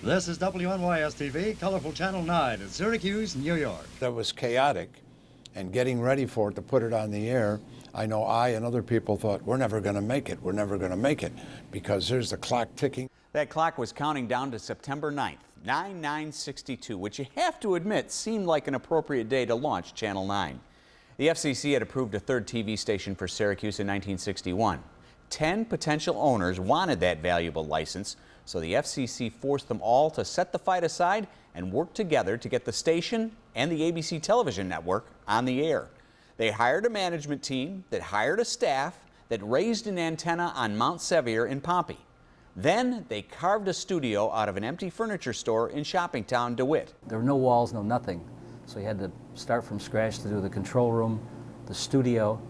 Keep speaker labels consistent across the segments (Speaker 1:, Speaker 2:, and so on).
Speaker 1: This is WNYS-TV, colorful Channel 9 in Syracuse, New York.
Speaker 2: That was chaotic, and getting ready for it to put it on the air, I know I and other people thought, we're never going to make it, we're never going to make it, because there's the clock ticking.
Speaker 3: That clock was counting down to September 9th, 9/9/62, which you have to admit seemed like an appropriate day to launch Channel 9. The FCC had approved a third TV station for Syracuse in 1961. 10 potential owners wanted that valuable license, so the FCC forced them all to set the fight aside and work together to get the station and the ABC television network on the air. They hired a management team that hired a staff that raised an antenna on Mount Sevier in Pompey. Then they carved a studio out of an empty furniture store in Shoppingtown, DeWitt.
Speaker 4: There were no walls, no nothing. So you had to start from scratch to do the control room, the studio,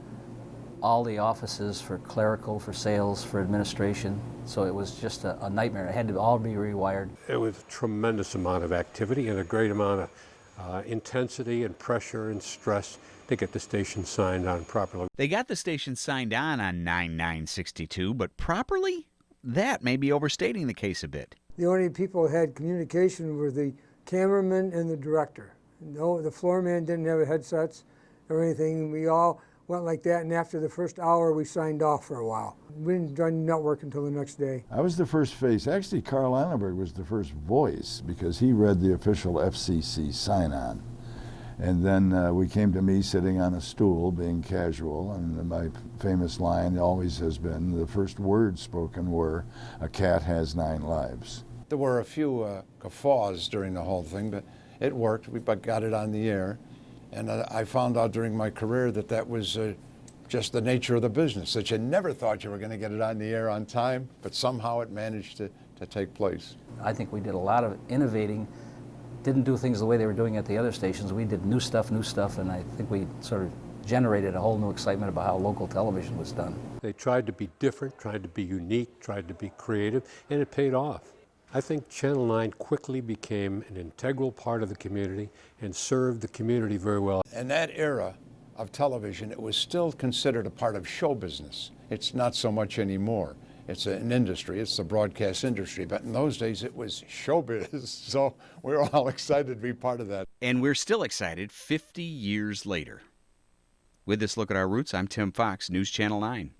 Speaker 4: all the offices for clerical, for sales, for administration. So it was just a nightmare. It had to all be rewired.
Speaker 5: It was a tremendous amount of activity and a great amount of intensity and pressure and stress to get the station signed on properly.
Speaker 3: They got the station signed on 9/9/62, but properly? That may be overstating the case a bit.
Speaker 6: The only people who had communication were the cameraman and the director. No, the floor man didn't have headsets or anything. We all went like that, and after the first hour, we signed off for a while. We didn't join the network until the next day.
Speaker 7: I was the first face. Actually, Carl Eilenberg was the first voice because he read the official FCC sign-on. And then we came to me sitting on a stool, being casual, and my famous line always has been, the first words spoken were, "A cat has 9 lives."
Speaker 2: There were a few guffaws during the whole thing, but it worked. We got it on the air. And I found out during my career that that was just the nature of the business, that you never thought you were going to get it on the air on time, but somehow it managed to take place.
Speaker 4: I think we did a lot of innovating, didn't do things the way they were doing at the other stations. We did new stuff, and I think we sort of generated a whole new excitement about how local television was done.
Speaker 5: They tried to be different, tried to be unique, tried to be creative, and it paid off. I think Channel 9 quickly became an integral part of the community and served the community very well.
Speaker 2: In that era of television, it was still considered a part of show business. It's not so much anymore. It's an industry, it's the broadcast industry, but in those days it was showbiz, so we were all excited to be part of that.
Speaker 3: And we're still excited 50 years later. With this look at our roots, I'm Tim Fox, News Channel 9.